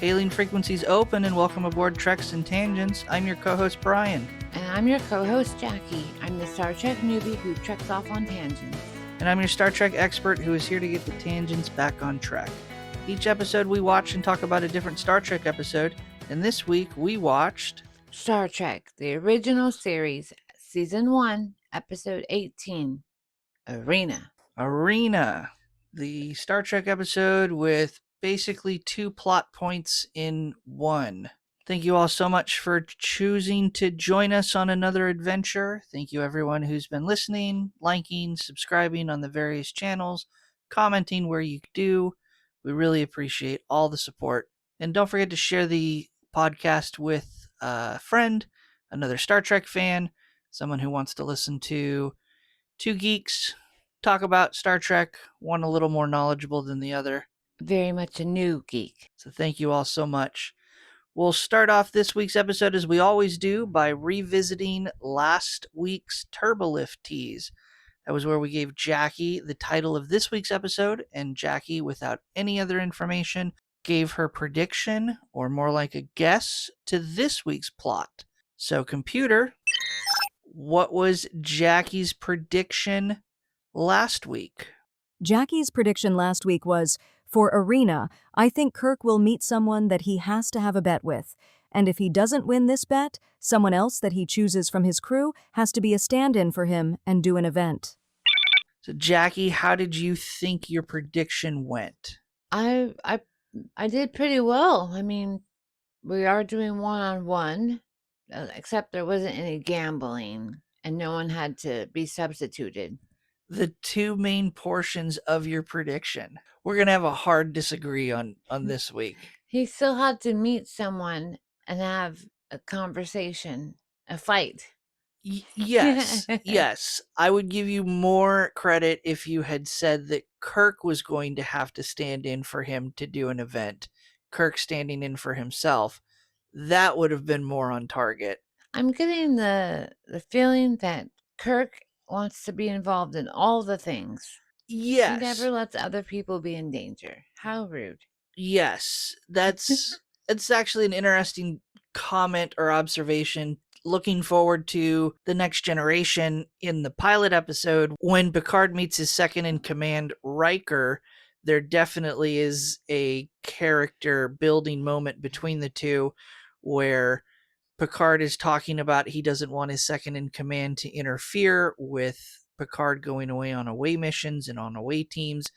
Hailing frequencies open and welcome aboard Treks and Tangents. I'm your co-host Brian. And I'm your co-host Jaci. I'm the Star Trek newbie who treks off on tangents. And I'm your Star Trek expert who is here to get the tangents back on track. Each episode we watch and talk about a different Star Trek episode. And this week we watched Star Trek, the original series, Season 1, Episode 18, Arena. The Star Trek episode with basically 2 plot points in one. Thank you all so much for choosing to join us on another adventure. Thank you everyone who's been listening, liking, subscribing on the various channels, commenting where you do. We really appreciate all the support. And don't forget to share the podcast with a friend, another Star Trek fan, someone who wants to listen to two geeks talk about Star Trek, one a little more knowledgeable than the other. Very much a new geek. So thank you all so much. We'll start off this week's episode as we always do by revisiting last week's Turbolift tease. That was where we gave Jaci the title of this week's episode, and Jaci, without any other information, gave her prediction, or more like a guess, to this week's plot. So computer, what was Jaci's prediction last week? Jaci's prediction last week was, for Arena, I think Kirk will meet someone that he has to have a bet with. And if he doesn't win this bet, someone else that he chooses from his crew has to be a stand-in for him and do an event. So Jaci, how did you think your prediction went? I did pretty well. I mean, we are doing one-on-one, except there wasn't any gambling, and no one had to be substituted. The two main portions of your prediction. We're going to have a hard disagree on this week. He still had to meet someone and have a conversation, a fight. Yes. I would give you more credit if you had said that Kirk was going to have to stand in for him to do an event. Kirk standing in for himself. That would have been more on target. I'm getting the feeling that Kirk wants to be involved in all the things. Yes. He never lets other people be in danger. How rude. Yes. It's actually an interesting comment or observation. Looking forward to the Next Generation in the pilot episode, when Picard meets his second in command, Riker, there definitely is a character building moment between the two where Picard is talking about he doesn't want his second in command to interfere with Picard going away on away missions and on away teams,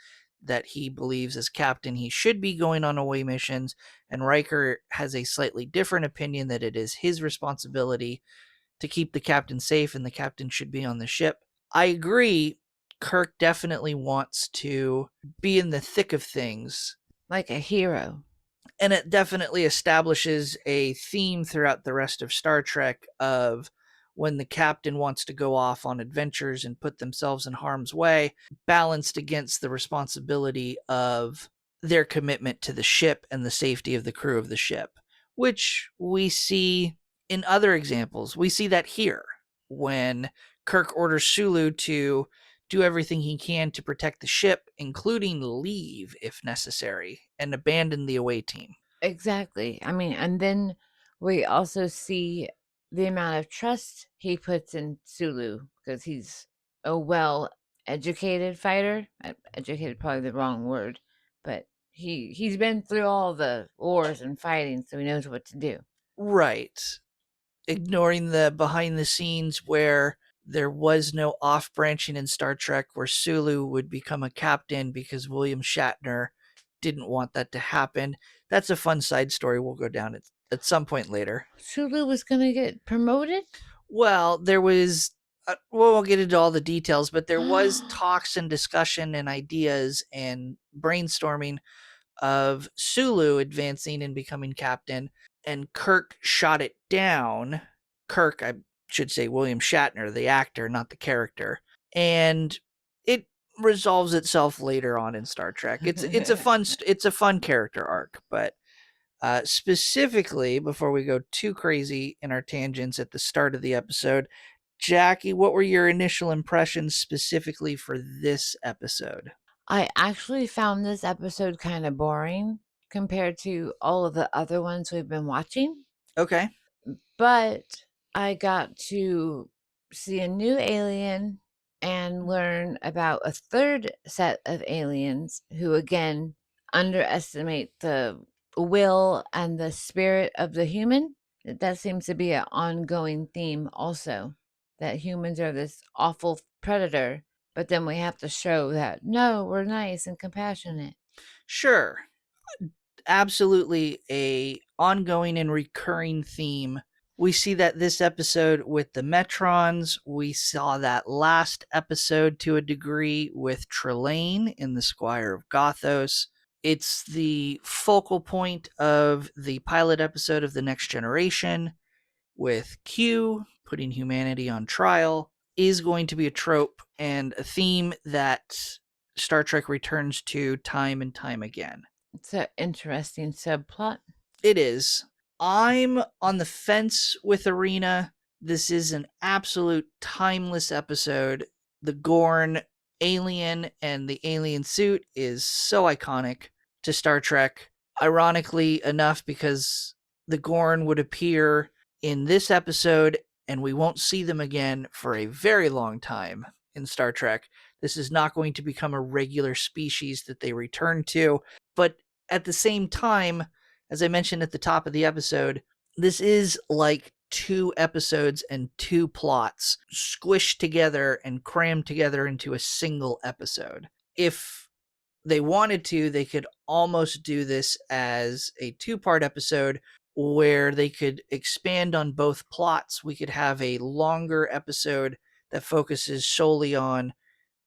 that he believes as captain he should be going on away missions, and Riker has a slightly different opinion that it is his responsibility to keep the captain safe and the captain should be on the ship. I agree, Kirk definitely wants to be in the thick of things. Like a hero. And it definitely establishes a theme throughout the rest of Star Trek of when the captain wants to go off on adventures and put themselves in harm's way, balanced against the responsibility of their commitment to the ship and the safety of the crew of the ship, which we see in other examples. We see that here when Kirk orders Sulu to do everything he can to protect the ship, including leave if necessary, and abandon the away team. Exactly. I mean, and then we also see the amount of trust he puts in Sulu, because he's a well-educated fighter. Educated, probably the wrong word, but he's been through all the wars and fighting, so he knows what to do. Right. Ignoring the behind the scenes where there was no off-branching in Star Trek where Sulu would become a captain because William Shatner didn't want that to happen. That's a fun side story we'll go down at some point later. Sulu was going to get promoted? Well, there was, we'll get into all the details, but there was talks and discussion and ideas and brainstorming of Sulu advancing and becoming captain, and Kirk shot it down. Kirk, I should say William Shatner, the actor, not the character. And it resolves itself later on in Star Trek. It's a fun character arc, but specifically, before we go too crazy in our tangents at the start of the episode, Jaci, what were your initial impressions specifically for this episode? I actually found this episode kind of boring compared to all of the other ones we've been watching. Okay. But I got to see a new alien and learn about a third set of aliens who, again, underestimate the will and the spirit of the human. That seems to be an ongoing theme also, that humans are this awful predator, but then we have to show that, no, we're nice and compassionate. Sure. Absolutely a ongoing and recurring theme. We see that this episode with the Metrons. We saw that last episode to a degree with Trelane in the Squire of Gothos. It's the focal point of the pilot episode of The Next Generation, with Q putting humanity on trial, is going to be a trope and a theme that Star Trek returns to time and time again. It's an interesting subplot. It is. I'm on the fence with Arena. This is an absolute timeless episode. The Gorn alien and the alien suit is so iconic to Star Trek. Ironically enough, because the Gorn would appear in this episode and we won't see them again for a very long time in Star Trek. This is not going to become a regular species that they return to. But at the same time, as I mentioned at the top of the episode, this is like 2 episodes and 2 plots squished together and crammed together into a single episode. If they wanted to, they could almost do this as a 2-part episode where they could expand on both plots. We could have a longer episode that focuses solely on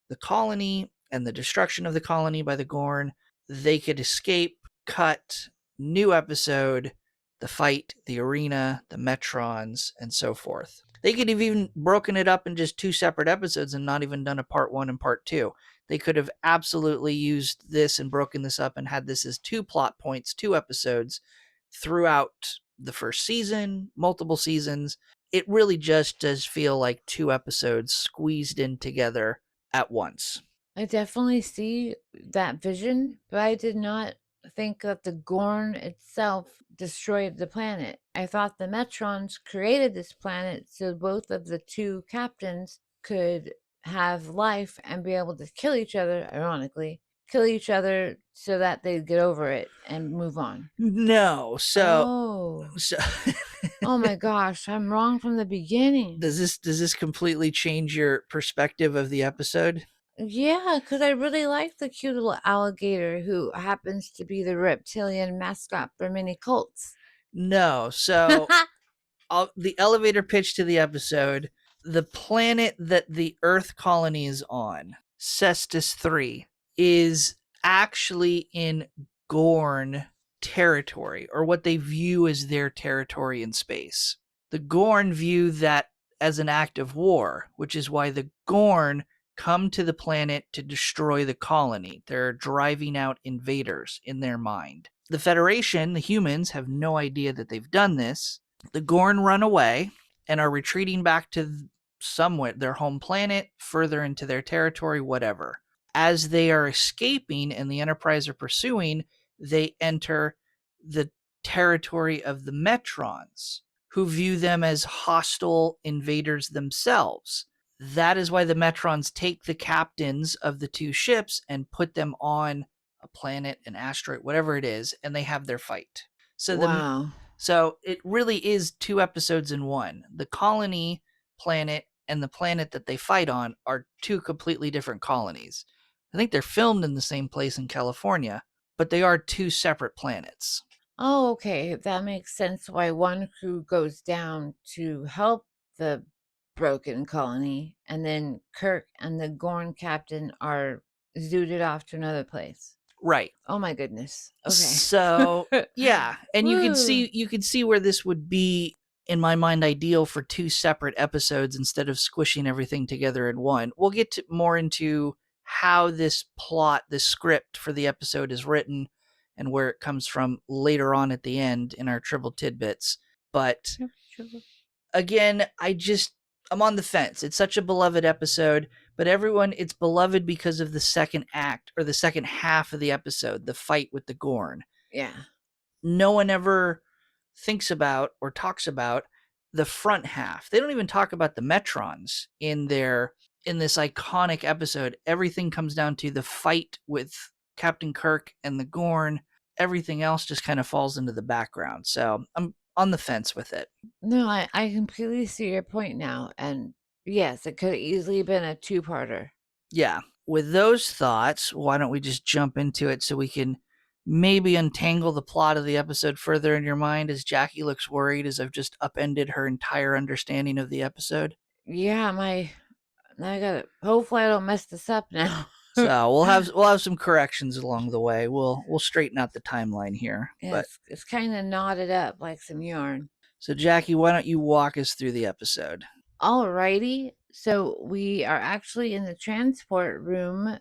the colony and the destruction of the colony by the Gorn. They could escape, cut, new episode, the fight, the arena, the Metrons, and so forth. They could have even broken it up in just 2 separate episodes and not even done a part 1 and part 2. They could have absolutely used this and broken this up and had this as 2 plot points, 2 episodes throughout the first season, multiple seasons. It really just does feel like 2 episodes squeezed in together at once. I definitely see that vision, but I did not think that the Gorn itself destroyed the planet. I thought the Metrons created this planet so both of the 2 captains could have life and be able to kill each other, ironically, kill each other so that they'd get over it and move on. No, so Oh my gosh, I'm wrong from the beginning. does this completely change your perspective of the episode? Yeah, because I really like the cute little alligator who happens to be the reptilian mascot for many cults. No, so the elevator pitch to the episode, the planet that the Earth colony is on, Cestus 3, is actually in Gorn territory, or what they view as their territory in space. The Gorn view that as an act of war, which is why the Gorn come to the planet to destroy the colony. They're driving out invaders in their mind. The Federation, the humans, have no idea that they've done this. The Gorn run away and are retreating back to somewhere, their home planet, further into their territory, whatever. As they are escaping and the Enterprise are pursuing, they enter the territory of the Metrons, who view them as hostile invaders themselves. That is why the Metrons take the captains of the 2 ships and put them on a planet, an asteroid, whatever it is, and they have their fight. Wow. So it really is 2 episodes in one. The colony planet and the planet that they fight on are 2 completely different colonies. I think they're filmed in the same place in California, but they are 2 separate planets. Oh, okay. That makes sense why one crew goes down to help the broken colony, and then Kirk and the Gorn captain are zooted off to another place. Right. Oh my goodness. Okay. So, yeah, and you can see where this would be, in my mind, ideal for 2 separate episodes instead of squishing everything together in one. We'll get more into how this plot, this script for the episode is written and where it comes from later on at the end in our Triple Tidbits. But again, I'm on the fence. It's such a beloved episode, but it's beloved because of the second act, or the second half of the episode, the fight with the Gorn. Yeah. No one ever thinks about or talks about the front half. They don't even talk about the Metrons in this iconic episode. Everything comes down to the fight with Captain Kirk and the Gorn. Everything else just kind of falls into the background. So I'm on the fence with it. No, I completely see your point now. And yes, it could have easily been a two-parter. Yeah. With those thoughts, why don't we just jump into it so we can maybe untangle the plot of the episode further in your mind as Jaci looks worried as I've just upended her entire understanding of the episode? Yeah, I gotta hopefully I don't mess this up now. So we'll have some corrections along the way. We'll straighten out the timeline here. Yeah, But it's kind of knotted up like some yarn. so Jaci, why don't you walk us through the episode? Alrighty, so we are actually in the transport room,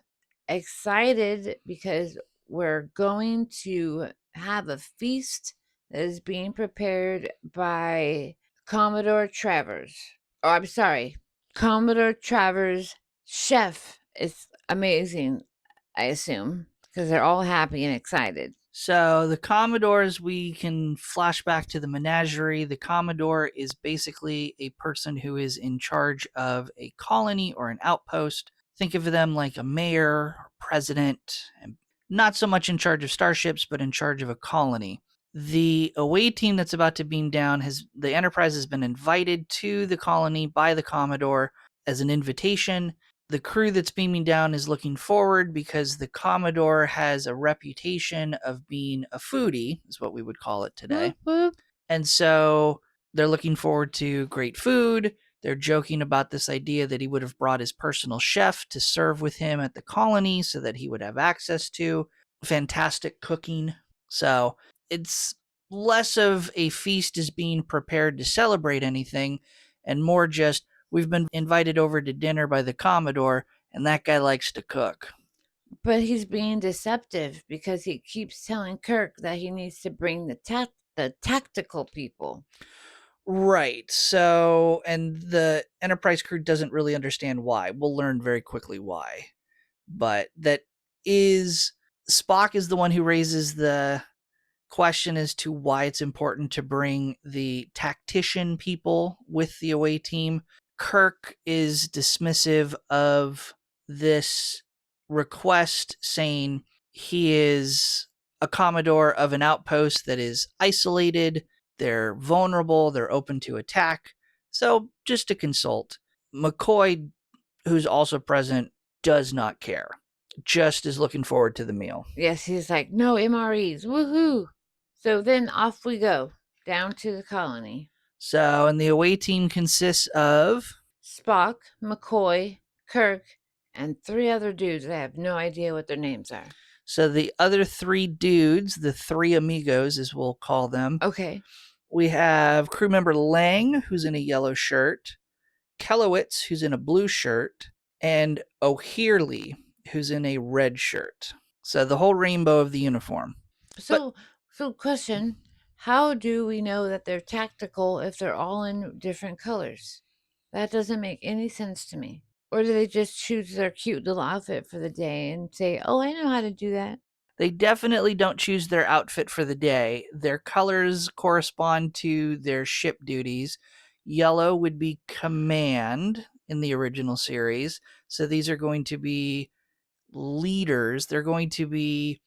excited because we're going to have a feast that is being prepared by Commodore Travers. Oh, I'm sorry, Commodore Travers' chef. It's amazing, I assume, because they're all happy and excited. So the Commodores, we can flash back to the menagerie. The Commodore is basically a person who is in charge of a colony or an outpost. Think of them like a mayor or president, and not so much in charge of starships, but in charge of a colony. The away team that's about to beam down the Enterprise has been invited to the colony by the Commodore as an invitation. The crew that's beaming down is looking forward because the Commodore has a reputation of being a foodie, is what we would call it today. Whoop, whoop. And so they're looking forward to great food. They're joking about this idea that he would have brought his personal chef to serve with him at the colony so that he would have access to fantastic cooking. So it's less of a feast as being prepared to celebrate anything and more just we've been invited over to dinner by the Commodore, and that guy likes to cook. But he's being deceptive because he keeps telling Kirk that he needs to bring the tactical people. Right. So, and the Enterprise crew doesn't really understand why. We'll learn very quickly why. But that is Spock is the one who raises the question as to why it's important to bring the tactician people with the away team. Kirk is dismissive of this request, saying he is a Commodore of an outpost that is isolated, they're vulnerable, they're open to attack. So just to consult. McCoy, who's also present, does not care. Just is looking forward to the meal. Yes, he's like, no MREs, woohoo! So then off we go, down to the colony. So, and the away team consists of Spock, McCoy, Kirk, and 3 other dudes. I have no idea what their names are. So the other 3 dudes, the 3 amigos, as we'll call them. Okay. We have crew member Lang, who's in a yellow shirt, Kelowitz, who's in a blue shirt, and O'Hearley, who's in a red shirt. So the whole rainbow of the uniform. So question, how do we know that they're tactical if they're all in different colors? That doesn't make any sense to me. Or do they just choose their cute little outfit for the day and say, oh, I know how to do that? They definitely don't choose their outfit for the day. Their colors correspond to their ship duties. Yellow would be command in the original series. So these are going to be leaders. They're going to be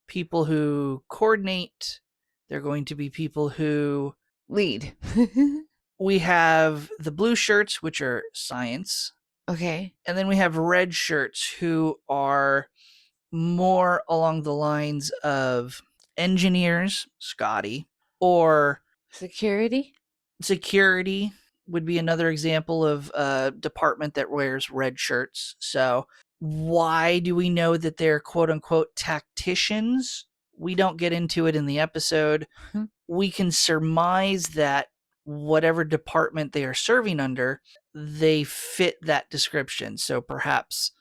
people who coordinate. They're going to be people who Lead. we have the blue shirts, which are science. Okay. And then we have red shirts who are more along the lines of engineers, Scotty, or Security? security would be another example of a department that wears red shirts. So why do we know that they're quote unquote tacticians? We don't get into it in the episode. We can surmise that whatever department they are serving under, they fit that description. So perhaps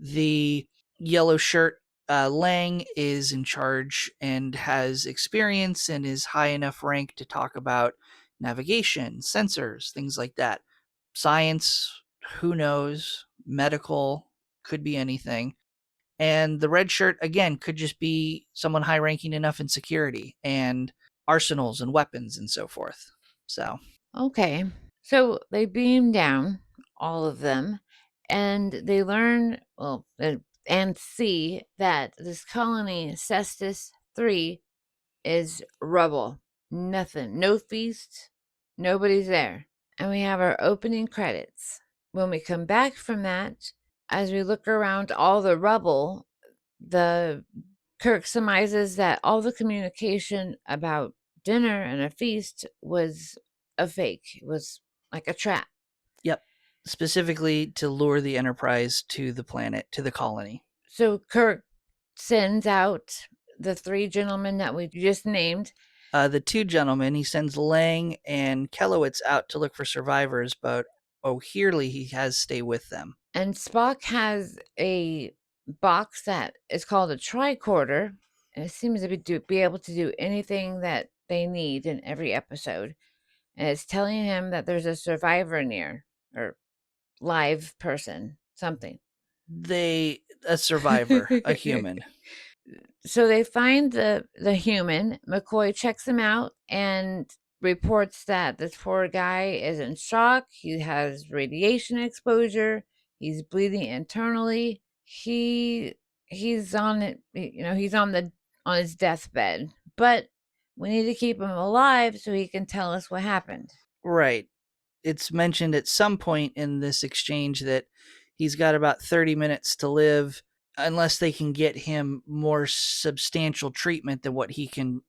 the yellow shirt Lang is in charge and has experience and is high enough rank to talk about navigation, sensors, things like that. Science, who knows? Medical, could be anything. And the red shirt, again, could just be someone high ranking enough in security and arsenals and weapons and so forth. So, Okay. So they beam down, all of them, and they learn, and see that this colony, Cestus 3, is rubble. Nothing. No feast. Nobody's there. And we have our opening credits. When we come back from that, as we look around all the rubble, the Kirk surmises that all the communication about dinner and a feast was a fake. It was like a trap. yep, specifically to lure the Enterprise to the planet, to the colony. So Kirk sends out the 3 gentlemen that we just named. The 2 gentlemen, he sends Lang and Kelowitz out to look for survivors, but O'Hearly he has stay with them. And Spock has a box that is called a tricorder, and it seems to be able to do anything that they need in every episode. And it's telling him that there's a survivor near, or live person, something. A survivor, a human. So they find the human. McCoy checks him out and reports that this poor guy is in shock. He has radiation exposure. He's bleeding internally. He's on it. He's on his deathbed. But we need to keep him alive so he can tell us what happened. Right. It's mentioned at some point in this exchange that he's got about 30 minutes to live unless they can get him more substantial treatment than what he can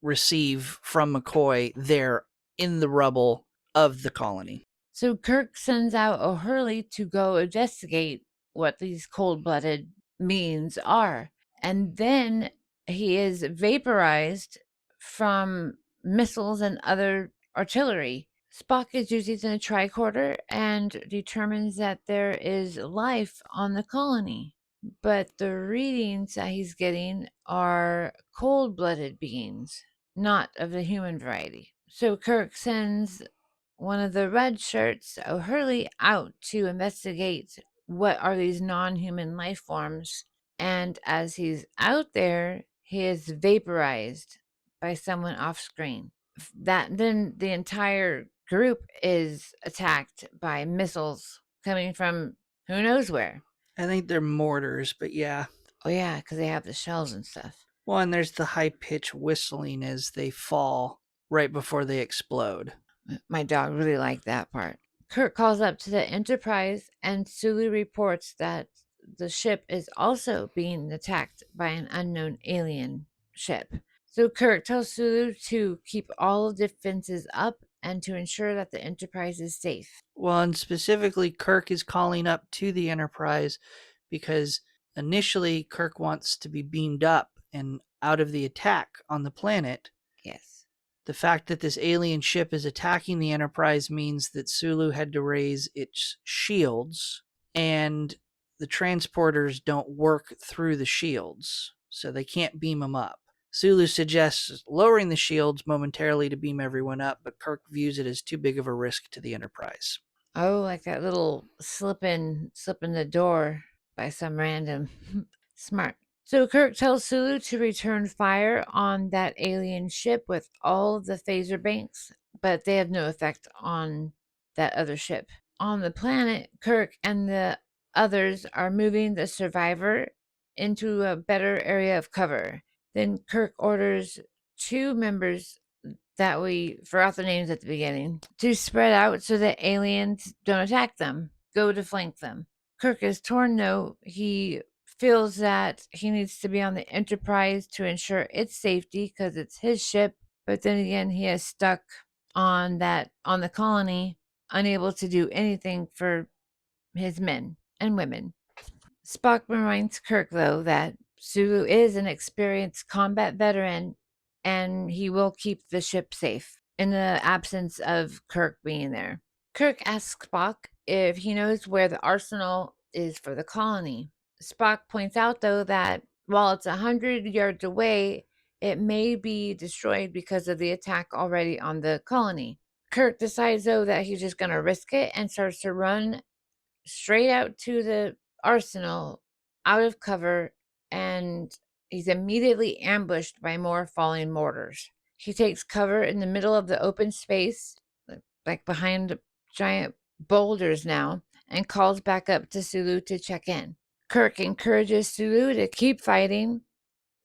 receive from McCoy there in the rubble of the colony. So Kirk sends out O'Hurley to go investigate what these cold-blooded beings are. And then he is vaporized from missiles and other artillery. Spock is using the tricorder and determines that there is life on the colony. But the readings that he's getting are cold-blooded beings, not of the human variety. So Kirk sends one of the red shirts, O'Hurley, out to investigate what are these non-human life forms. And as he's out there, he is vaporized by someone off screen. Then the entire group is attacked by missiles coming from who knows where. I think they're mortars, but yeah. Oh yeah, because they have the shells and stuff. Well, and there's the high-pitched whistling as they fall right before they explode. My dog really liked that part. Kirk calls up to the Enterprise, and Sulu reports that the ship is also being attacked by an unknown alien ship. So Kirk tells Sulu to keep all defenses up and to ensure that the Enterprise is safe. Well, and specifically, Kirk is calling up to the Enterprise because initially Kirk wants to be beamed up and out of the attack on the planet. Yes. The fact that this alien ship is attacking the Enterprise means that Sulu had to raise its shields, and the transporters don't work through the shields, so they can't beam them up. Sulu suggests lowering the shields momentarily to beam everyone up, but Kirk views it as too big of a risk to the Enterprise. Oh, like that little slip in the door by some random. Smart. So Kirk tells Sulu to return fire on that alien ship with all the phaser banks, but they have no effect on that other ship. On the planet, Kirk and the others are moving the survivor into a better area of cover. Then Kirk orders 2 members that we forgot the names at the beginning to spread out so that aliens don't attack them. Go to flank them. Kirk is torn though. He feels that he needs to be on the Enterprise to ensure its safety because it's his ship. But then again, he is stuck on the colony, unable to do anything for his men and women. Spock reminds Kirk, though, that Sulu is an experienced combat veteran and he will keep the ship safe in the absence of Kirk being there. Kirk asks Spock if he knows where the arsenal is for the colony. Spock points out, though, that while it's 100 yards away, it may be destroyed because of the attack already on the colony. Kirk decides, though, that he's just going to risk it and starts to run straight out to the arsenal, out of cover, and he's immediately ambushed by more falling mortars. He takes cover in the middle of the open space, like behind giant boulders now, and calls back up to Sulu to check in. Kirk encourages Sulu to keep fighting,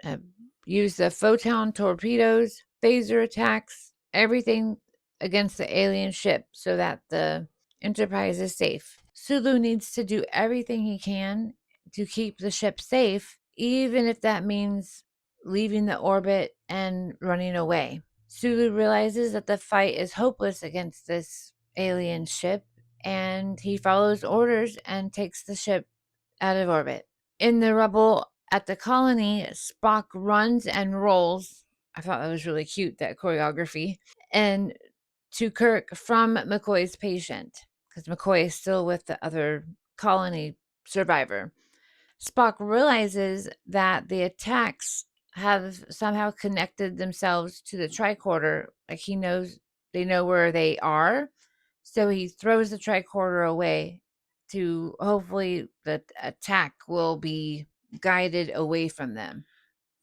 uh, use the photon torpedoes, phaser attacks, everything against the alien ship so that the Enterprise is safe. Sulu needs to do everything he can to keep the ship safe, even if that means leaving the orbit and running away. Sulu realizes that the fight is hopeless against this alien ship, and he follows orders and takes the ship out of orbit. In the rubble at the colony, Spock runs and rolls. I thought that was really cute, that choreography. And to Kirk from McCoy's patient, because McCoy is still with the other colony survivor. Spock realizes that the attacks have somehow connected themselves to the tricorder. Like they know where they are. So he throws the tricorder away to hopefully the attack will be guided away from them.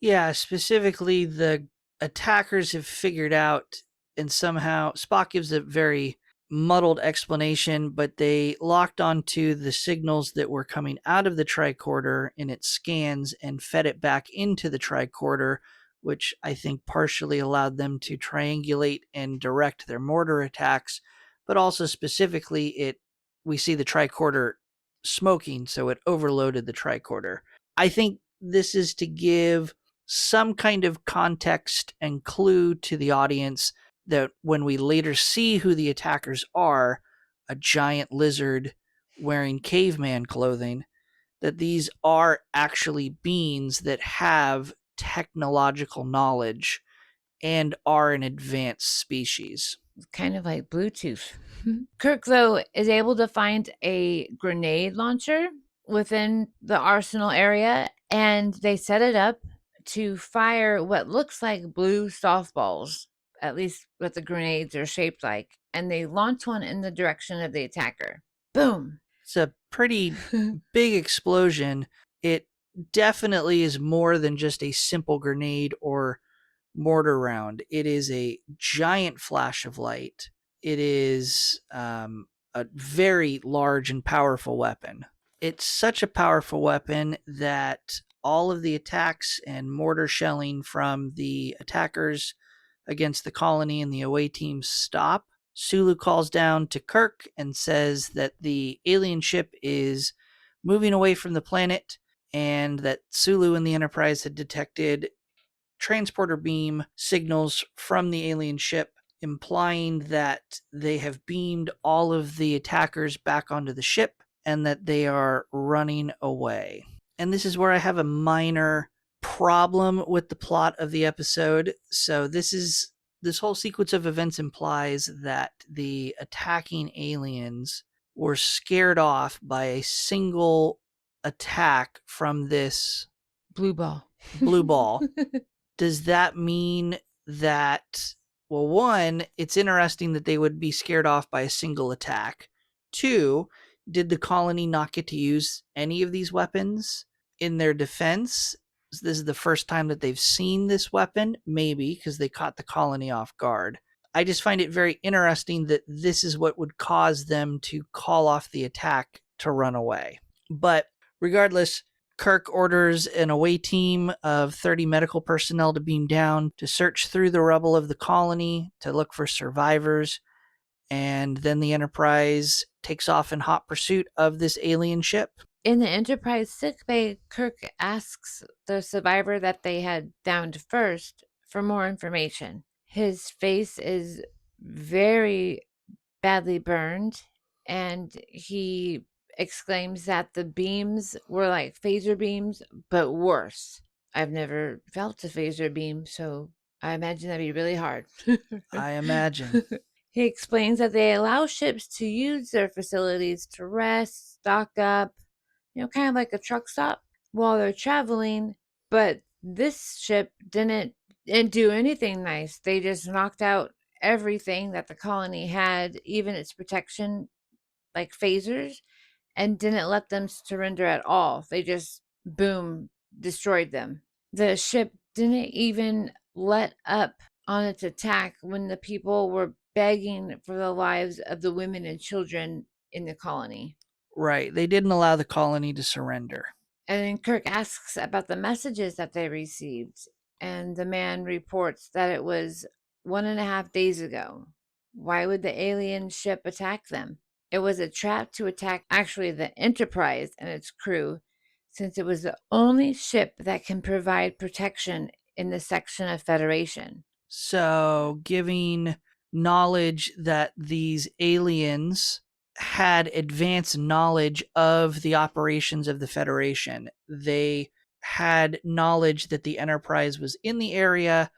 Yeah, specifically, the attackers have figured out, and somehow Spock gives a very muddled explanation, but they locked onto the signals that were coming out of the tricorder in its scans and fed it back into the tricorder, which I think partially allowed them to triangulate and direct their mortar attacks, but also specifically we see the tricorder smoking, so it overloaded the tricorder. I think this is to give some kind of context and clue to the audience that when we later see who the attackers are, a giant lizard wearing caveman clothing, that these are actually beings that have technological knowledge and are an advanced species. Kind of like Bluetooth. Kirk, though, is able to find a grenade launcher within the arsenal area, and they set it up to fire what looks like blue softballs, at least what the grenades are shaped like, and they launch one in the direction of the attacker. Boom! It's a pretty big explosion. It definitely is more than just a simple grenade or mortar round. It is a giant flash of light. It is a very large and powerful weapon. It's such a powerful weapon that all of the attacks and mortar shelling from the attackers against the colony and the away team stop. Sulu calls down to Kirk and says that the alien ship is moving away from the planet and that Sulu and the Enterprise had detected transporter beam signals from the alien ship, implying that they have beamed all of the attackers back onto the ship and that they are running away. And this is where I have a minor problem with the plot of the episode. So this whole sequence of events implies that the attacking aliens were scared off by a single attack from this Blue ball. blue ball. Does that mean that, well, one, it's interesting that they would be scared off by a single attack. Two, did the colony not get to use any of these weapons in their defense? This is the first time that they've seen this weapon, maybe, because they caught the colony off guard. I just find it very interesting that this is what would cause them to call off the attack to run away. But regardless, Kirk orders an away team of 30 medical personnel to beam down to search through the rubble of the colony to look for survivors. And then the Enterprise takes off in hot pursuit of this alien ship. In the Enterprise sickbay, Kirk asks the survivor that they had downed first for more information. His face is very badly burned, and he exclaims that the beams were like phaser beams, but worse. I've never felt a phaser beam, so I imagine that'd be really hard. I imagine. He explains that they allow ships to use their facilities to rest, stock up, kind of like a truck stop while they're traveling. But this ship didn't do anything nice. They just knocked out everything that the colony had, even its protection, like phasers, and didn't let them surrender at all. They just, boom, destroyed them. The ship didn't even let up on its attack when the people were begging for the lives of the women and children in the colony. Right. They didn't allow the colony to surrender. And then Kirk asks about the messages that they received, and the man reports that it was 1.5 days ago. Why would the alien ship attack them? It was a trap to attack actually the Enterprise and its crew, since it was the only ship that can provide protection in the section of Federation. So, giving knowledge that these aliens had advanced knowledge of the operations of the Federation. They had knowledge that the Enterprise was in the area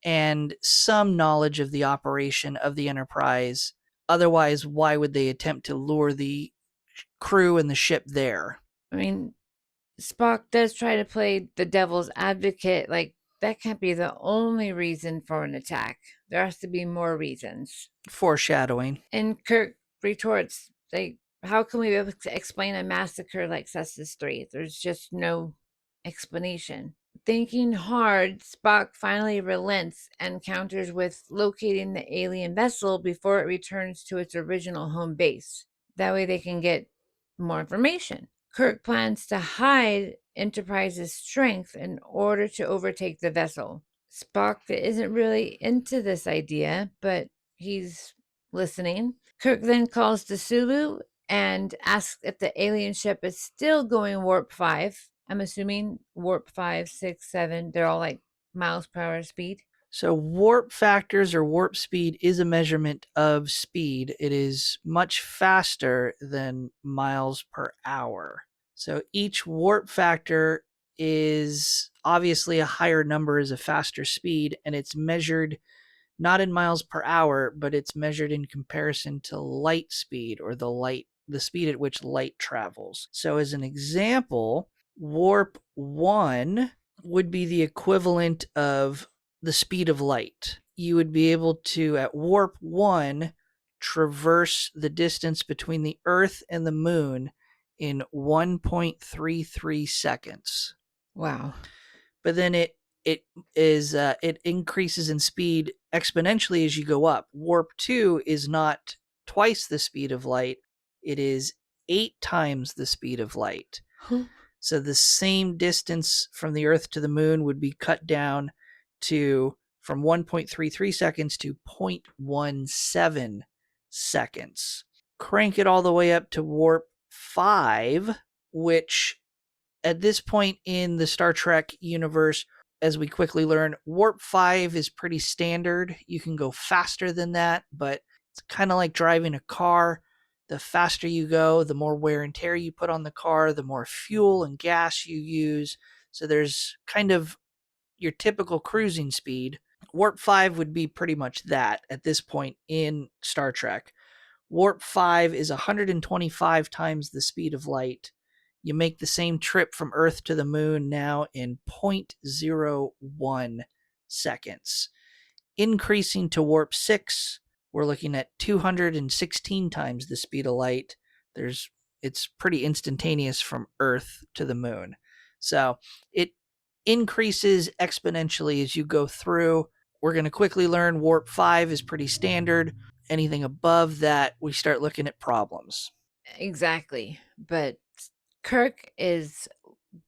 and some knowledge of the operation of the Enterprise. Otherwise, why would they attempt to lure the crew and the ship there? I mean, Spock does try to play the devil's advocate, like, that can't be the only reason for an attack. There has to be more reasons. Foreshadowing. And Kirk retorts, like, how can we be able to explain a massacre like Cestus 3? There's just no explanation. Thinking hard, Spock finally relents and counters with locating the alien vessel before it returns to its original home base. That way they can get more information. Kirk plans to hide Enterprise's strength in order to overtake the vessel. Spock isn't really into this idea, but he's listening. Kirk then calls to Sulu and asks if the alien ship is still going warp 5. I'm assuming warp 5, 6, 7, they're all like miles per hour speed. So, warp factors or warp speed is a measurement of speed. It is much faster than miles per hour. So, each warp factor is obviously a higher number is a faster speed, and it's measured not in miles per hour, but it's measured in comparison to light speed or the speed at which light travels. So, as an example, warp 1 would be the equivalent of the speed of light. You would be able to, at warp 1, traverse the distance between the Earth and the Moon in 1.33 seconds. Wow. But then it increases in speed exponentially as you go up. Warp 2 is not twice the speed of light, it is 8 times the speed of light. So the same distance from the Earth to the Moon would be cut down to from 1.33 seconds to 0.17 seconds. Crank it all the way up to warp 5, which at this point in the Star Trek universe, as we quickly learn, warp 5 is pretty standard. You can go faster than that, but it's kind of like driving a car. The faster you go, the more wear and tear you put on the car, the more fuel and gas you use. So there's kind of your typical cruising speed. Warp 5 would be pretty much that at this point in Star Trek. Warp 5 is 125 times the speed of light. You make the same trip from Earth to the Moon now in 0.01 seconds. Increasing to warp 6, we're looking at 216 times the speed of light. It's pretty instantaneous from Earth to the Moon. So it increases exponentially as you go through. We're going to quickly learn warp 5 is pretty standard. Anything above that, we start looking at problems. Exactly. But Kirk is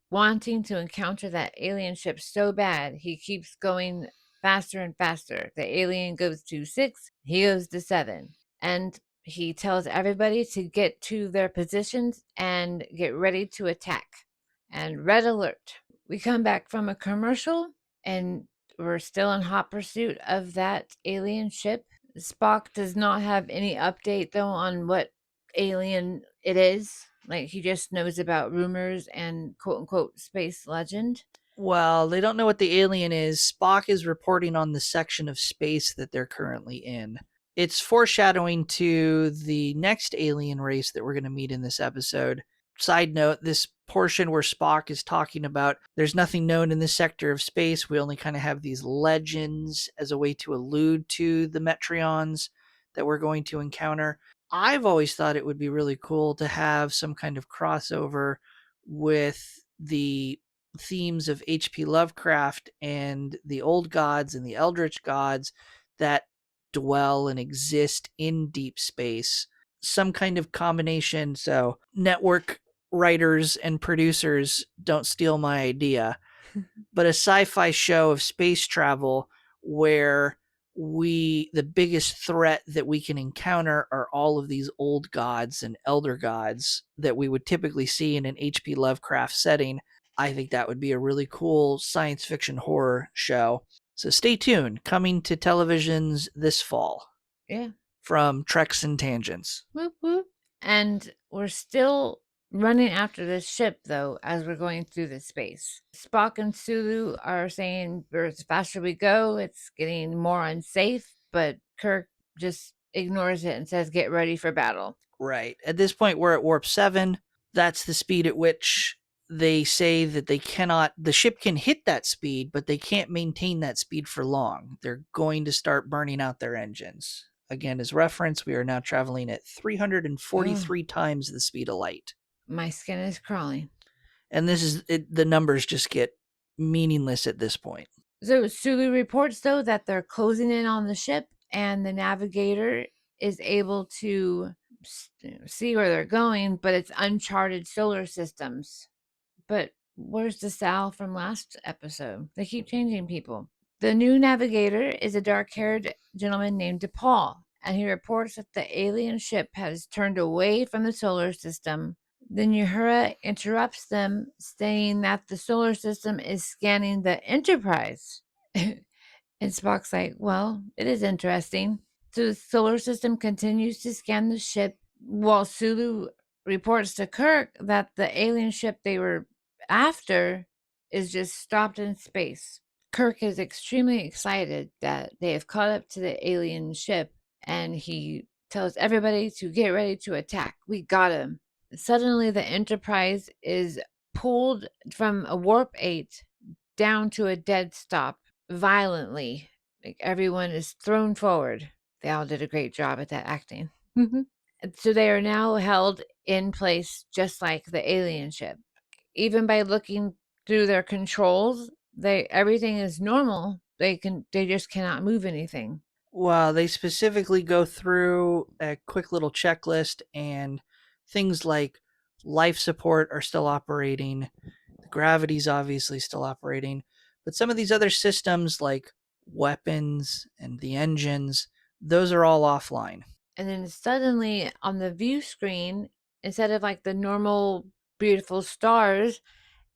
wanting to encounter that alien ship so bad, he keeps going faster and faster. The alien goes to 6, he goes to 7. And he tells everybody to get to their positions and get ready to attack. And red alert. We come back from a commercial and we're still in hot pursuit of that alien ship. Spock does not have any update though on what alien it is. Like, he just knows about rumors and quote unquote space legend. Well, they don't know what the alien is. Spock is reporting on the section of space that they're currently in. It's foreshadowing to the next alien race that we're going to meet in this episode. Side note, this portion where Spock is talking about there's nothing known in this sector of space. We only kind of have these legends as a way to allude to the Metreons that we're going to encounter. I've always thought it would be really cool to have some kind of crossover with the themes of H.P. Lovecraft and the old gods and the eldritch gods that dwell and exist in deep space. Some kind of combination. So, network writers and producers, don't steal my idea, but a sci-fi show of space travel where the biggest threat that we can encounter are all of these old gods and elder gods that we would typically see in an H.P. Lovecraft setting. I think that would be a really cool science fiction horror show. So stay tuned, coming to televisions this fall Yeah. from Treks and Tangents. Whoop, whoop. And we're still running after this ship, though, as we're going through the space. Spock and Sulu are saying, the faster we go, it's getting more unsafe, but Kirk just ignores it and says, get ready for battle. Right. At this point, we're at warp 7. That's the speed at which they say that the ship can hit that speed, but they can't maintain that speed for long. They're going to start burning out their engines. Again, as reference, we are now traveling at 343 times the speed of light. My skin is crawling. And the numbers just get meaningless at this point. So Sulu reports, though, that they're closing in on the ship, and the navigator is able to see where they're going, but it's uncharted solar systems. But where's the Sal from last episode? They keep changing people. The new navigator is a dark-haired gentleman named DePaul, and he reports that the alien ship has turned away from the solar system. Then Uhura interrupts them, saying that the solar system is scanning the Enterprise. And Spock's like, well, it is interesting. So the solar system continues to scan the ship, while Sulu reports to Kirk that the alien ship they were after is just stopped in space. Kirk is extremely excited that they have caught up to the alien ship, and he tells everybody to get ready to attack. We got him. Suddenly, the Enterprise is pulled from a warp 8 down to a dead stop violently. Like, everyone is thrown forward. They all did a great job at that acting. So they are now held in place just like the alien ship. Even by looking through their controls, everything is normal. They just cannot move anything. Well, they specifically go through a quick little checklist, and things like life support are still operating. The gravity's obviously still operating. But some of these other systems like weapons and the engines, those are all offline. And then suddenly on the view screen, instead of like the normal beautiful stars,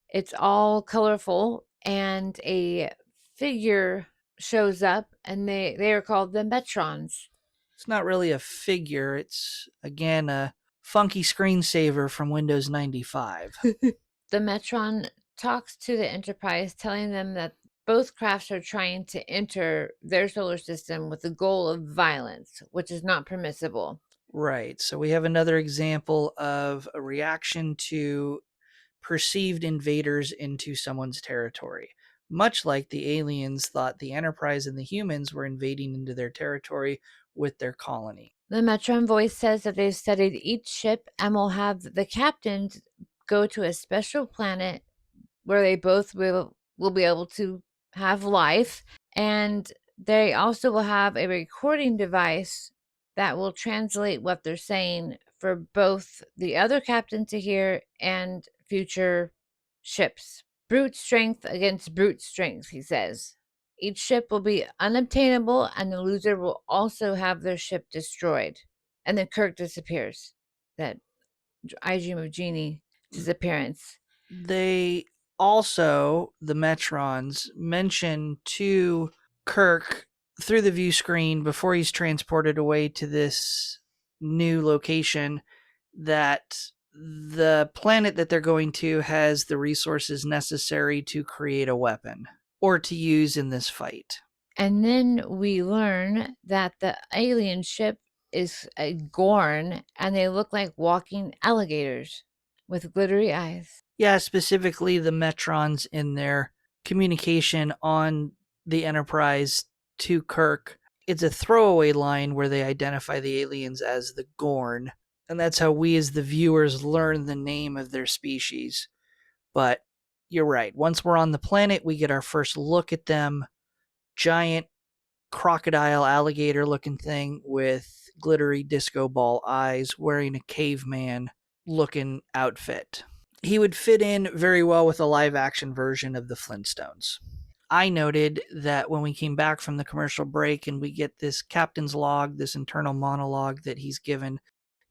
it's all colorful, and a figure shows up, and they are called the Metrons. It's not really a figure. It's, again, a funky screensaver from Windows 95. The Metron talks to the Enterprise, telling them that both crafts are trying to enter their solar system with the goal of violence, which is not permissible. Right. So we have another example of a reaction to perceived invaders into someone's territory. Much like the aliens thought the Enterprise and the humans were invading into their territory with their colony. The Metron voice says that they've studied each ship and will have the captains go to a special planet where they both will be able to have life, and they also will have a recording device that will translate what they're saying for both the other captain to hear and future ships. Brute strength against brute strength, he says. Each ship will be unobtainable, and the loser will also have their ship destroyed. And then Kirk disappears. That I Dream of Jeannie disappearance. They also, the Metrons, mention to Kirk through the view screen before he's transported away to this new location that the planet that they're going to has the resources necessary to create a weapon or to use in this fight. And then we learn that the alien ship is a Gorn, and they look like walking alligators with glittery eyes. Yeah, specifically the Metrons in their communication on the Enterprise to Kirk. It's a throwaway line where they identify the aliens as the Gorn, and that's how we as the viewers learn the name of their species. But you're right. Once we're on the planet, we get our first look at them. Giant crocodile alligator looking thing with glittery disco ball eyes, wearing a caveman looking outfit. He would fit in very well with a live action version of the Flintstones. I noted that when we came back from the commercial break and we get this captain's log, this internal monologue that he's given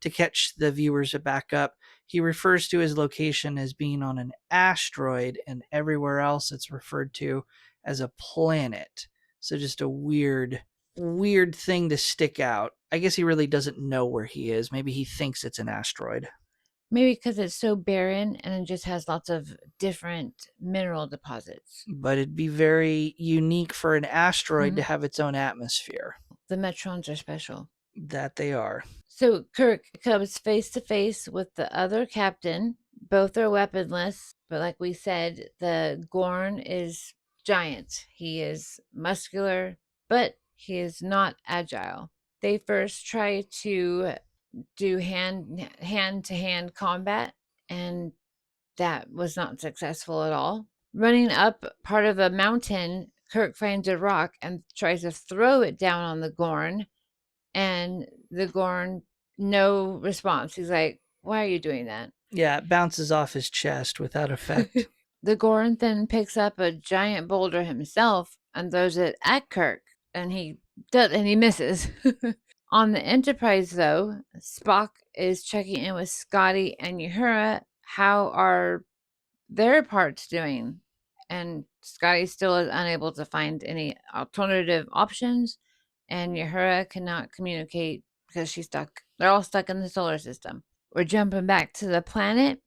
to catch the viewers back up, he refers to his location as being on an asteroid, and everywhere else it's referred to as a planet. So just a weird thing to stick out. I guess he really doesn't know where he is. Maybe he thinks it's an asteroid. Maybe because it's so barren and it just has lots of different mineral deposits. But it'd be very unique for an asteroid to have its own atmosphere. The Metrons are special. That they are. So Kirk comes face to face with the other captain. Both are weaponless, but like we said, the Gorn is giant. He is muscular, but he is not agile. They first try to do hand-to-hand combat, and that was not successful at all. Running up part of a mountain, Kirk finds a rock and tries to throw it down on the Gorn, and the Gorn, no response. He's like, why are you doing that? Yeah, it bounces off his chest without effect. The Gorn then picks up a giant boulder himself and throws it at Kirk, and he misses. On the Enterprise, though, Spock is checking in with Scotty and Uhura. How are their parts doing? And Scotty still is unable to find any alternative options, and Uhura cannot communicate because she's stuck. They're all stuck in the solar system. We're jumping back to the planet,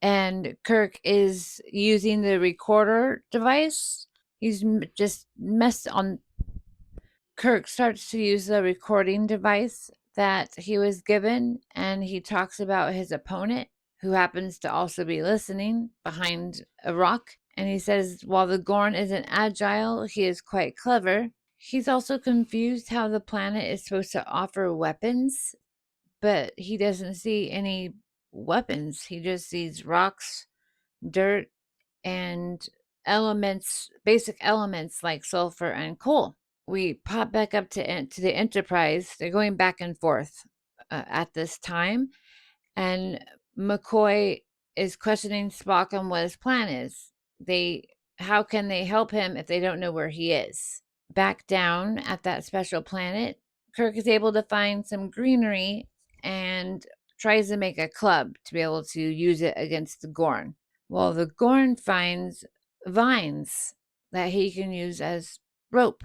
and Kirk is using the recorder device. He's just messed on. Kirk starts to use the recording device that he was given, and he talks about his opponent, who happens to also be listening behind a rock. And he says, while the Gorn isn't agile, he is quite clever. He's also confused how the planet is supposed to offer weapons, but he doesn't see any weapons. He just sees rocks, dirt, and elements, basic elements like sulfur and coal. We pop back up to the Enterprise. They're going back and forth at this time, and McCoy is questioning Spock on what his plan is. How can they help him if they don't know where he is? Back down at that special planet, Kirk is able to find some greenery and tries to make a club to be able to use it against the Gorn. Well, the Gorn finds vines that he can use as rope.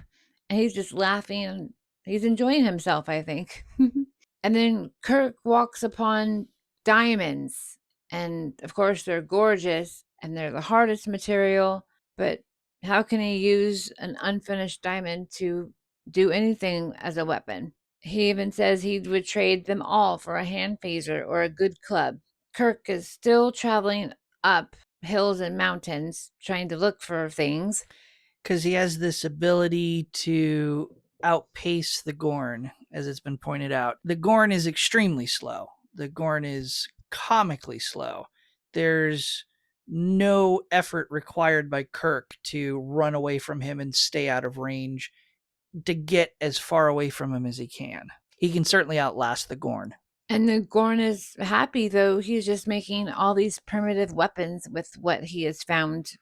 And he's just laughing and he's enjoying himself, I think. And then Kirk walks upon diamonds. And of course, they're gorgeous and they're the hardest material. But how can he use an unfinished diamond to do anything as a weapon? He even says he would trade them all for a hand phaser or a good club. Kirk is still traveling up hills and mountains trying to look for things. Because he has this ability to outpace the Gorn, as it's been pointed out. The Gorn is extremely slow. The Gorn is comically slow. There's no effort required by Kirk to run away from him and stay out of range to get as far away from him as he can. He can certainly outlast the Gorn. And the Gorn is happy, though. He's just making all these primitive weapons with what he has found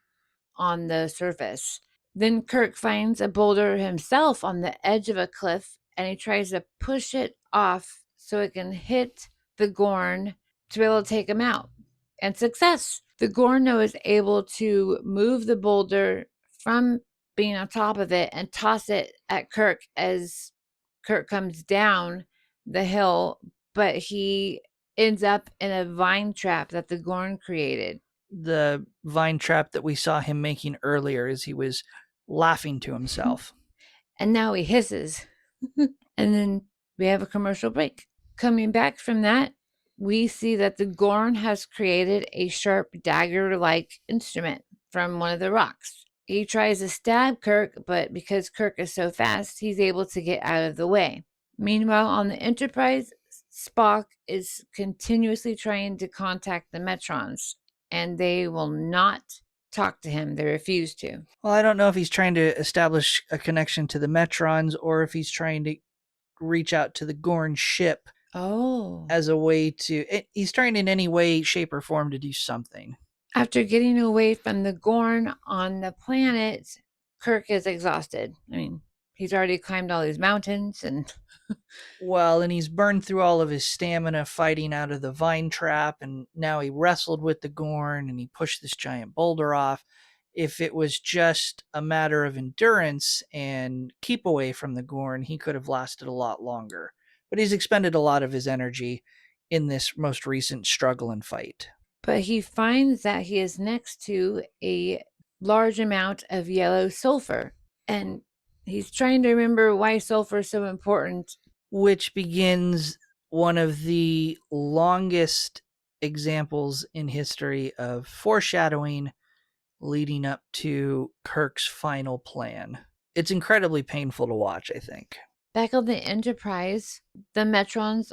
on the surface. Then Kirk finds a boulder himself on the edge of a cliff, and he tries to push it off so it can hit the Gorn to be able to take him out. And success! The Gorn is able to move the boulder from being on top of it and toss it at Kirk as Kirk comes down the hill, but he ends up in a vine trap that the Gorn created. The vine trap that we saw him making earlier as he was laughing to himself. And now he hisses. And then we have a commercial break. Coming back from that, we see that the Gorn has created a sharp dagger-like instrument from one of the rocks. He tries to stab Kirk, but because Kirk is so fast, he's able to get out of the way. Meanwhile, on the Enterprise, Spock is continuously trying to contact the Metrons, and they will not talk to him. They refuse to. Well, I don't know if he's trying to establish a connection to the Metrons or if he's trying to reach out to the Gorn ship Oh. as a way to... He's trying in any way, shape, or form to do something. After getting away from the Gorn on the planet, Kirk is exhausted. I mean, he's already climbed all these mountains and... Well, and he's burned through all of his stamina fighting out of the vine trap, and now he wrestled with the Gorn and he pushed this giant boulder off. If it was just a matter of endurance and keep away from the Gorn, he could have lasted a lot longer. But he's expended a lot of his energy in this most recent struggle and fight. But he finds that he is next to a large amount of yellow sulfur, and he's trying to remember why sulfur is so important. Which begins one of the longest examples in history of foreshadowing leading up to Kirk's final plan. It's incredibly painful to watch, I think. Back on the Enterprise, the Metrons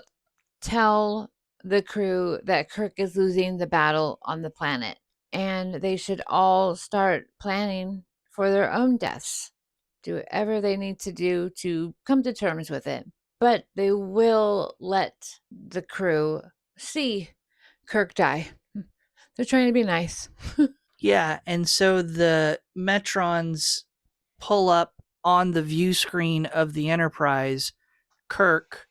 tell the crew that Kirk is losing the battle on the planet, and they should all start planning for their own deaths. Do whatever they need to do to come to terms with it. But they will let the crew see Kirk die. They're trying to be nice. Yeah, and so the Metrons pull up on the view screen of the Enterprise Kirk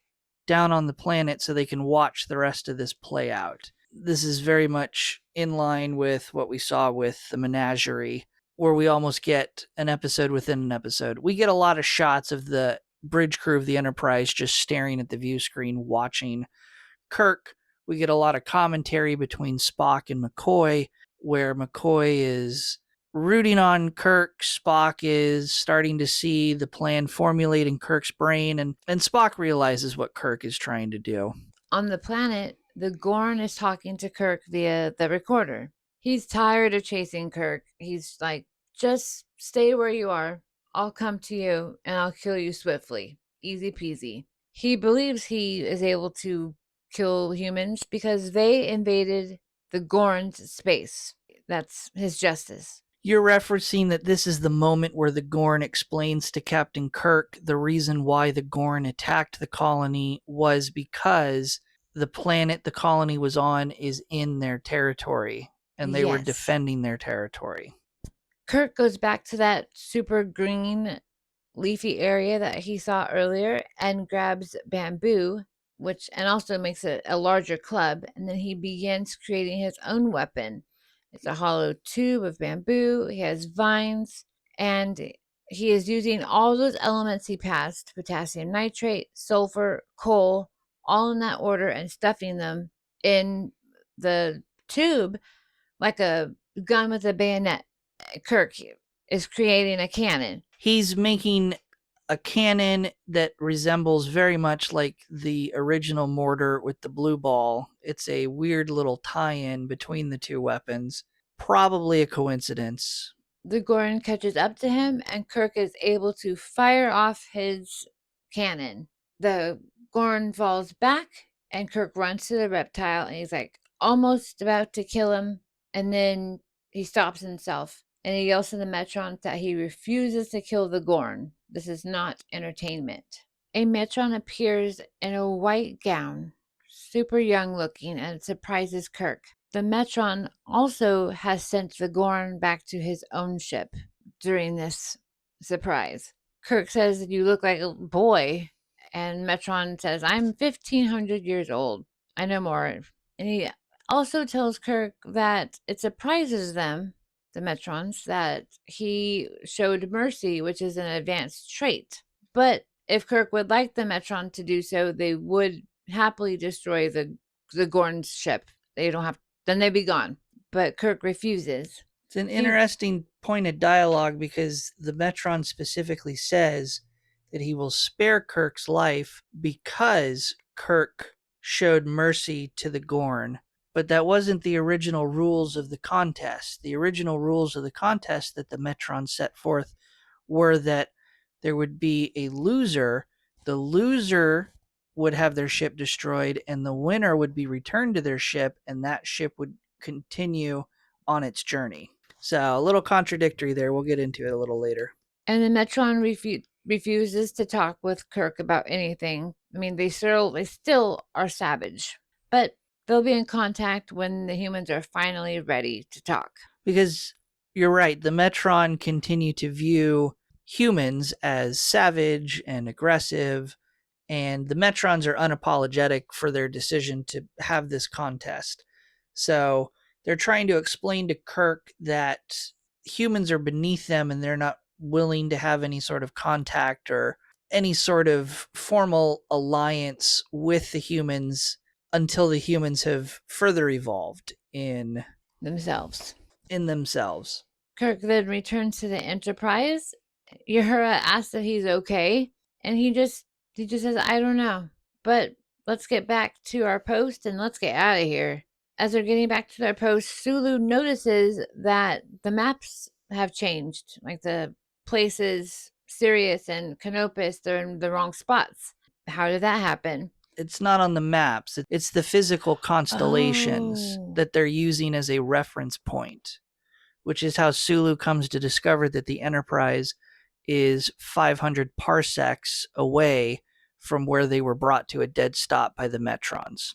down on the planet so they can watch the rest of this play out. This is very much in line with what we saw with the Menagerie, where we almost get an episode within an episode. We get a lot of shots of the bridge crew of the Enterprise just staring at the view screen watching Kirk. We get a lot of commentary between Spock and McCoy, where McCoy is rooting on Kirk. Spock is starting to see the plan formulate in Kirk's brain, and Spock realizes what Kirk is trying to do. On the planet, the Gorn is talking to Kirk via the recorder. He's tired of chasing Kirk. He's like, just stay where you are. I'll come to you and I'll kill you swiftly. Easy peasy. He believes he is able to kill humans because they invaded the Gorn's space. That's his justice. You're referencing that this is the moment where the Gorn explains to Captain Kirk the reason why the Gorn attacked the colony was because the planet the colony was on is in their territory, and they were Yes. defending their territory. Kirk goes back to that super green leafy area that he saw earlier and grabs bamboo, and also makes it a larger club, and then he begins creating his own weapon. It's a hollow tube of bamboo. He has vines, and he is using all those elements he passed: potassium nitrate, sulfur, coal, all in that order, and stuffing them in the tube like a gun with a bayonet. Kirk is creating a cannon. He's making a cannon that resembles very much like the original mortar with the blue ball. It's a weird little tie-in between the two weapons. Probably a coincidence. The Gorn catches up to him, and Kirk is able to fire off his cannon. The Gorn falls back, and Kirk runs to the reptile, and he's like almost about to kill him, and then he stops himself, and he yells to the Metron that he refuses to kill the Gorn. This is not entertainment. A Metron appears in a white gown, super young looking, and surprises Kirk. The Metron also has sent the Gorn back to his own ship during this surprise. Kirk says, "You look like a boy," and Metron says, "I'm 1,500 years old. I know more." And he also tells Kirk that it surprises them, the Metrons, that he showed mercy, which is an advanced trait. But if Kirk would like the Metron to do so, they would happily destroy the Gorn's ship. Then they'd be gone. But Kirk refuses. It's an interesting point of dialogue because the Metron specifically says that he will spare Kirk's life because Kirk showed mercy to the Gorn. But that wasn't the original rules of the contest. The original rules of the contest that the Metron set forth were that there would be a loser. The loser would have their ship destroyed, and the winner would be returned to their ship, and that ship would continue on its journey. So a little contradictory there. We'll get into it a little later. And the Metron refuses to talk with Kirk about anything. I mean, they still are savage, but they'll be in contact when the humans are finally ready to talk. Because you're right, the Metron continue to view humans as savage and aggressive, and the Metrons are unapologetic for their decision to have this contest. So they're trying to explain to Kirk that humans are beneath them and they're not willing to have any sort of contact or any sort of formal alliance with the humans until the humans have further evolved in themselves. Kirk then returns to the Enterprise. Uhura asks if he's okay, and he just says, "I don't know, but let's get back to our post and let's get out of here." As they're getting back to their post, Sulu notices that the maps have changed. Like the places, Sirius and Canopus, they're in the wrong spots. How did that happen? It's not on the maps. It's the physical constellations that they're using as a reference point, which is how Sulu comes to discover that the Enterprise is 500 parsecs away from where they were brought to a dead stop by the Metrons.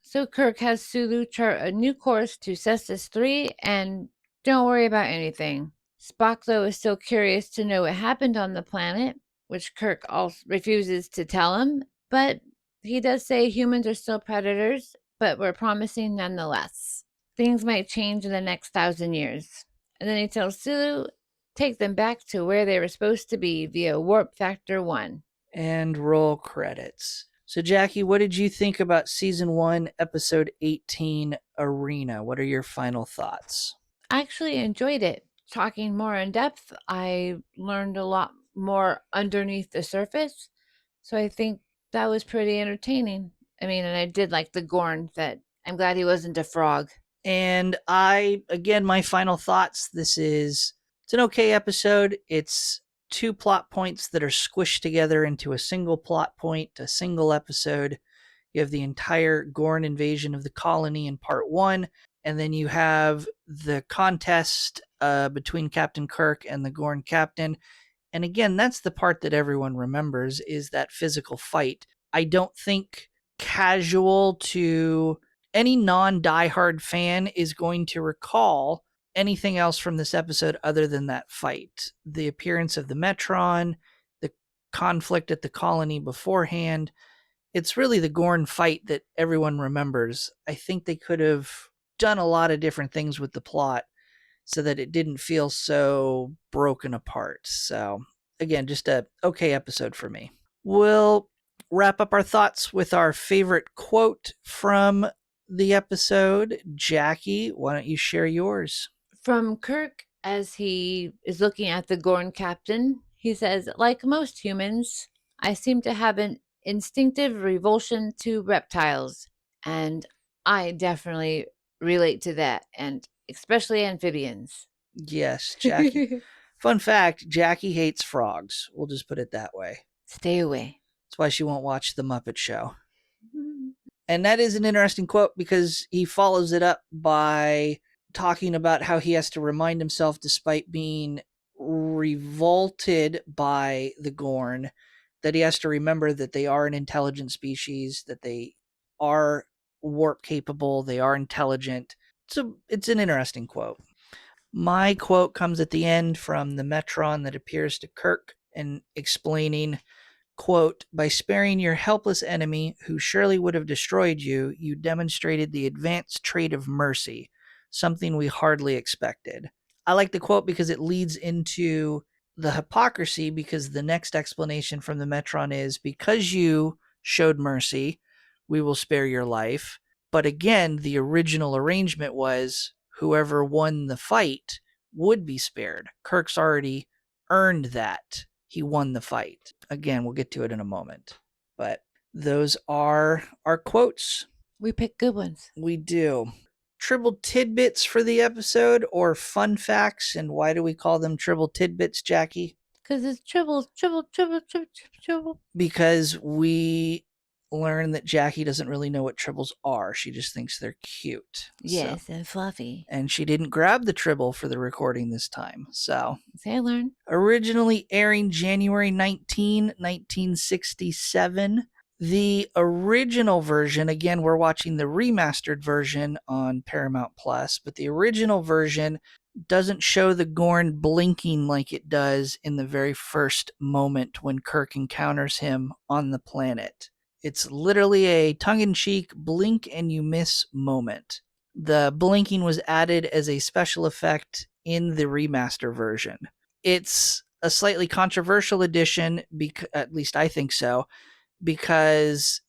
So Kirk has Sulu chart a new course to Cestus 3, and don't worry about anything. Spock, though, is still curious to know what happened on the planet, which Kirk also refuses to tell him, but he does say humans are still predators, but we're promising nonetheless. Things might change in the next 1,000 years. And then he tells Sulu, take them back to where they were supposed to be via Warp Factor 1. And roll credits. So, Jaci, what did you think about Season 1, Episode 18, Arena? What are your final thoughts? I actually enjoyed it. Talking more in depth, I learned a lot more underneath the surface. So I think that was pretty entertaining. I mean, and I did like the Gorn that I'm glad he wasn't a frog. And again, my final thoughts. It's an okay episode. It's 2 plot points that are squished together into a single plot point, a single episode. You have the entire Gorn invasion of the colony in part 1, and then you have the contest between Captain Kirk and the Gorn captain. And again, that's the part that everyone remembers, is that physical fight. I don't think casual to any non-diehard fan is going to recall anything else from this episode other than that fight. The appearance of the Metron, the conflict at the colony beforehand. It's really the Gorn fight that everyone remembers. I think they could have done a lot of different things with the plot so that it didn't feel so broken apart. So, again, just a okay episode for me. We'll wrap up our thoughts with our favorite quote from the episode. Jaci, why don't you share yours? From Kirk, as he is looking at the Gorn captain, he says, like most humans, I seem to have an instinctive revulsion to reptiles, and I definitely relate to that, and especially amphibians. Yes, Jaci. Fun fact, Jaci hates frogs. We'll just put it that way. Stay away. That's why she won't watch The Muppet Show. And that is an interesting quote because he follows it up by talking about how he has to remind himself, despite being revolted by the Gorn, that he has to remember that they are an intelligent species, that they are warp capable, they are intelligent. So it's an interesting quote. My quote comes at the end from the Metron that appears to Kirk and explaining, quote, by sparing your helpless enemy who surely would have destroyed you, you demonstrated the advanced trait of mercy, something we hardly expected. I like the quote because it leads into the hypocrisy, because the next explanation from the Metron is, because you showed mercy, we will spare your life. But again, the original arrangement was whoever won the fight would be spared. Kirk's already earned that. He won the fight. Again, we'll get to it in a moment. But those are our quotes. We pick good ones. We do. Tribble tidbits for the episode, or fun facts, and why do we call them tribble tidbits, Jaci? Because it's tribble. Because we learn that Jackie doesn't really know what tribbles are. She just thinks they're cute. Yes, and fluffy. And she didn't grab the tribble for the recording this time. So, Say I learned. originally airing January 19, 1967. The original version, again, we're watching the remastered version on Paramount Plus, but the original version doesn't show the Gorn blinking like it does in the very first moment when Kirk encounters him on the planet. It's literally a tongue-in-cheek blink and you miss moment. The blinking was added as a special effect in the remaster version. It's a slightly controversial addition, at least I think so, because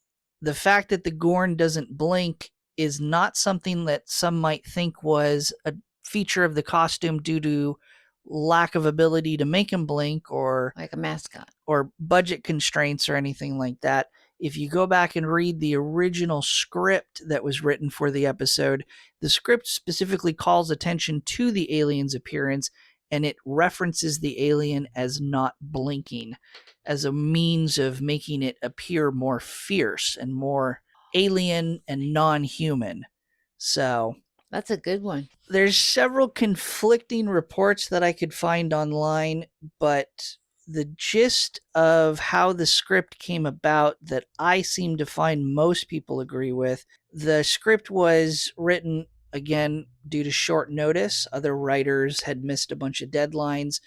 the fact that the Gorn doesn't blink is not something that some might think was a feature of the costume due to lack of ability to make him blink or Like a mascot. or budget constraints or anything like that. If you go back and read the original script that was written for the episode, the script specifically calls attention to the alien's appearance, and it references the alien as not blinking as a means of making it appear more fierce and more alien and non-human. So That's a good one. there's several conflicting reports that I could find online, but the gist of how the script came about that I seem to find most people agree with, the script was written again due to short notice. Other writers had missed a bunch of deadlines.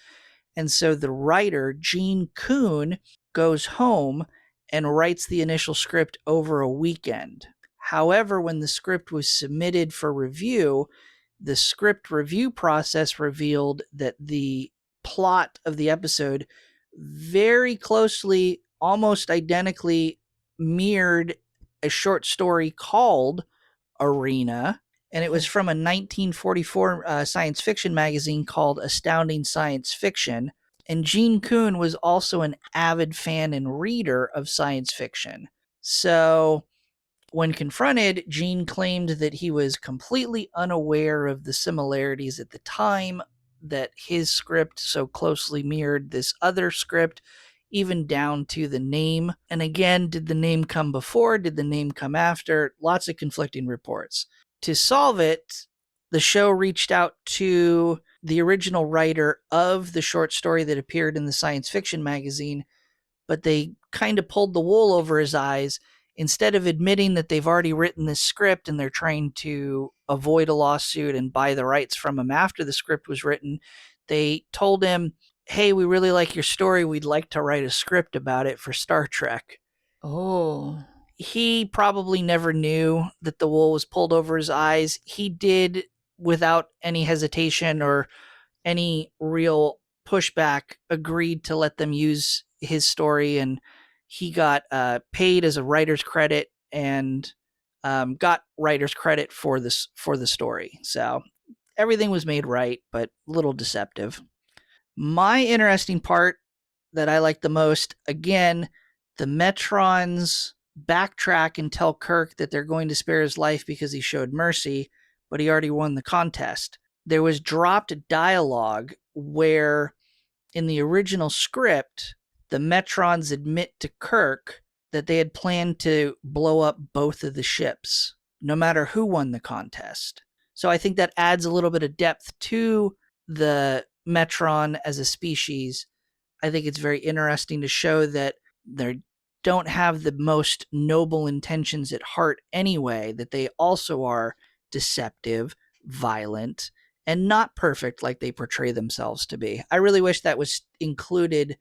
And so the writer, Gene Kuhn, goes home and writes the initial script over a weekend. However, when the script was submitted for review, the script review process revealed that the plot of the episode very closely, almost identically mirrored a short story called Arena, and it was from a 1944 science fiction magazine called Astounding Science Fiction. And Gene Kuhn was also an avid fan and reader of science fiction. So, when confronted, Gene claimed that he was completely unaware of the similarities at the time, that his script so closely mirrored this other script, even down to the name. And again, did the name come before? Did the name come after? Lots of conflicting reports. To solve it, the show reached out to the original writer of the short story that appeared in the science fiction magazine, but they kind of pulled the wool over his eyes. Instead of admitting that they've already written this script and they're trying to avoid a lawsuit and buy the rights from him after the script was written, they told him, hey, we really like your story. We'd like to write a script about it for Star Trek. Oh. He probably never knew that the wool was pulled over his eyes. He did, without any hesitation or any real pushback, agreed to let them use his story, and he got paid as a writer's credit and got writer's credit for the story. So everything was made right, but a little deceptive. My interesting part that I like the most, again, the Metrons backtrack and tell Kirk that they're going to spare his life because he showed mercy, but he already won the contest. There was dropped dialogue where in the original script, the Metrons admit to Kirk that they had planned to blow up both of the ships, no matter who won the contest. So I think that adds a little bit of depth to the Metron as a species. I think it's very interesting to show that they don't have the most noble intentions at heart anyway, that they also are deceptive, violent, and not perfect like they portray themselves to be. I really wish that was included,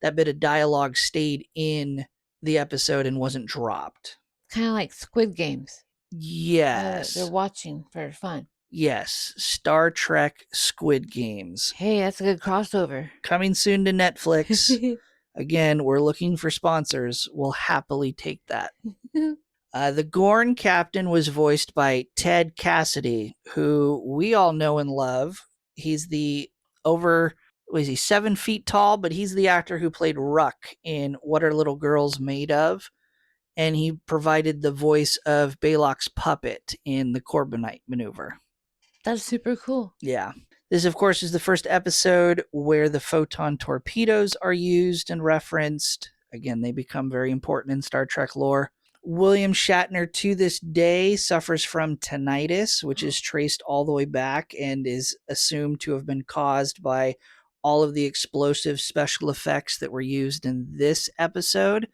that bit of dialogue stayed in the episode and wasn't dropped. Kind of like Squid Games. Yes. They're watching for fun. Yes. Star Trek Squid Games. Hey, that's a good crossover. Coming soon to Netflix. Again, we're looking for sponsors. We'll happily take that. The Gorn captain was voiced by Ted Cassidy, who we all know and love. He's the was he 7 feet tall, but he's the actor who played Ruck in What Are Little Girls Made Of? And he provided the voice of Balok's puppet in the Corbinite maneuver. That's super cool. Yeah. This, of course, is the first episode where the photon torpedoes are used and referenced. Again, they become very important in Star Trek lore. William Shatner to this day suffers from tinnitus, which is traced all the way back and is assumed to have been caused by all of the explosive special effects that were used in this episode.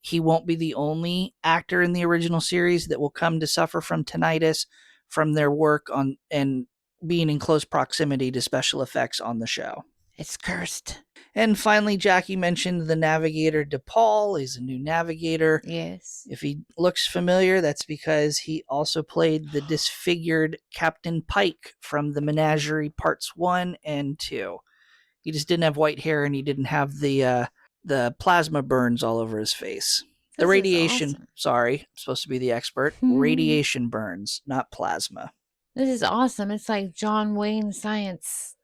He won't be the only actor in the original series that will come to suffer from tinnitus from their work on and being in close proximity to special effects on the show. It's cursed. And finally, Jaci mentioned the navigator DePaul. He's a new navigator. Yes. If he looks familiar, that's because he also played the disfigured Captain Pike from the Menagerie Parts 1 and 2. He just didn't have white hair and he didn't have the plasma burns all over his face. The This is radiation, awesome. sorry, I'm supposed to be the expert. Radiation burns, not plasma. This is awesome. It's like John Wayne science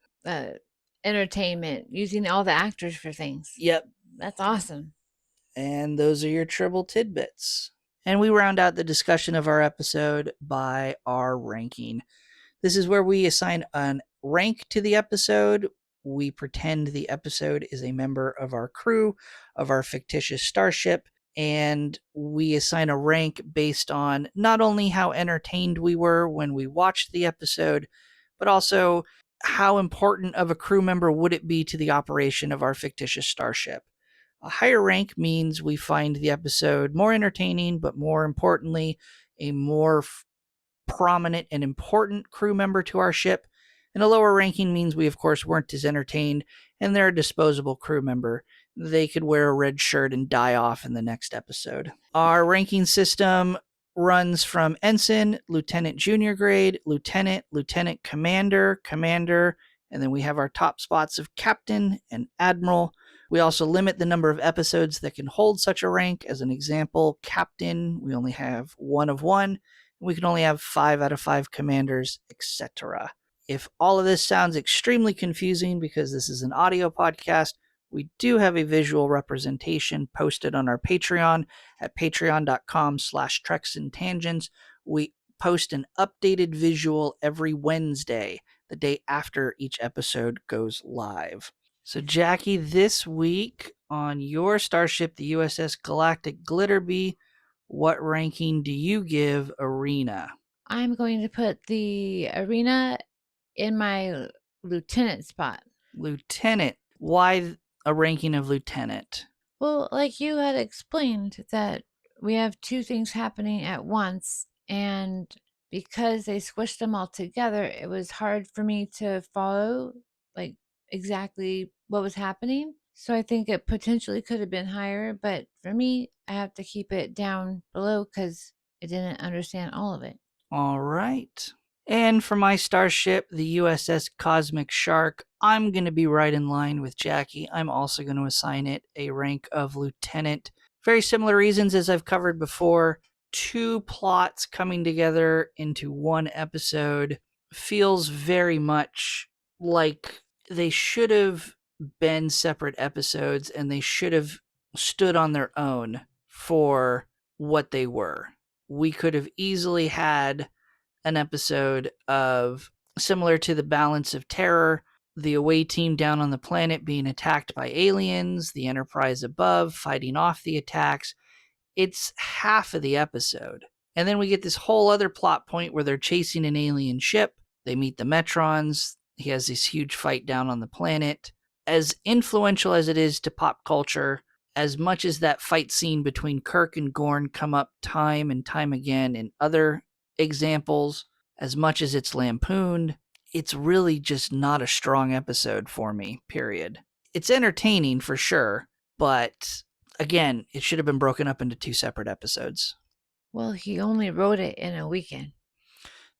entertainment, using all the actors for things. Yep. That's awesome. And those are your Tribble tidbits. And we round out the discussion of our episode by our ranking. This is where we assign a rank to the episode. We pretend the episode is a member of our crew, of our fictitious starship, and we assign a rank based on not only how entertained we were when we watched the episode, but also how important of a crew member would it be to the operation of our fictitious starship. A higher rank means we find the episode more entertaining, but more importantly, a more prominent and important crew member to our ship. And a lower ranking means we, of course, weren't as entertained, and they're a disposable crew member. They could wear a red shirt and die off in the next episode. Our ranking system runs from ensign, lieutenant junior grade, lieutenant, lieutenant commander, commander, and then we have our top spots of captain and admiral. We also limit the number of episodes that can hold such a rank. As an example, captain, we only have 1 of 1. We can only have 5 out of 5 commanders, etc. If all of this sounds extremely confusing because this is an audio podcast, we do have a visual representation posted on our Patreon at patreon.com/treksandtangents. We post an updated visual every Wednesday, the day after each episode goes live. So, Jaci, this week on your starship, the USS Galactic Glitterbee, what ranking do you give Arena? I'm going to put the Arena in my lieutenant spot. Lieutenant. Why a ranking of lieutenant? Well, like you had explained, that we have 2 things happening at once, and because they squished them all together, it was hard for me to follow like exactly what was happening. So I think it potentially could have been higher, but for me, I have to keep it down below because I didn't understand all of it. All right. And for my starship, the USS Cosmic Shark, I'm going to be right in line with Jaci. I'm also going to assign it a rank of lieutenant. Very similar reasons as I've covered before. 2 plots coming together into one episode feels very much like they should have been separate episodes and they should have stood on their own for what they were. We could have easily had an episode of similar to the Balance of Terror, the away team down on the planet being attacked by aliens, the Enterprise above fighting off the attacks. It's half of the episode. And then we get this whole other plot point where they're chasing an alien ship. They meet the Metrons. He has this huge fight down on the planet. As influential as it is to pop culture, as much as that fight scene between Kirk and Gorn come up time and time again in other examples, as much as it's lampooned, it's really just not a strong episode for me, period. It's entertaining for sure, but again, it should have been broken up into 2 separate episodes. Well, he only wrote it in a weekend.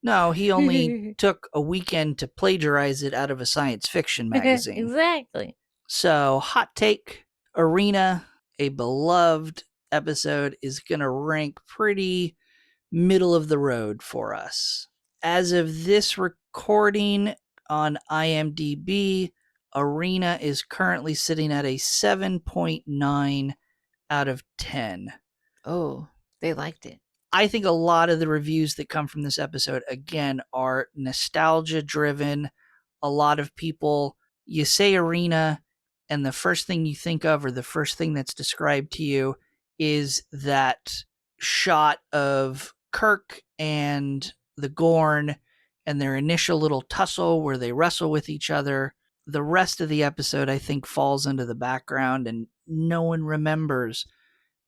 No, he only took a weekend to plagiarize it out of a science fiction magazine. Exactly. So, hot take, Arena, a beloved episode, is going to rank pretty middle of the road for us. As of this recording on IMDb, Arena is currently sitting at a 7.9 out of 10. Oh, they liked it. I think a lot of the reviews that come from this episode, again, are nostalgia driven. A lot of people, you say Arena, and the first thing you think of, or the first thing that's described to you, is that shot of Kirk and the Gorn and their initial little tussle where they wrestle with each other. The rest of the episode, I think, falls into the background, and no one remembers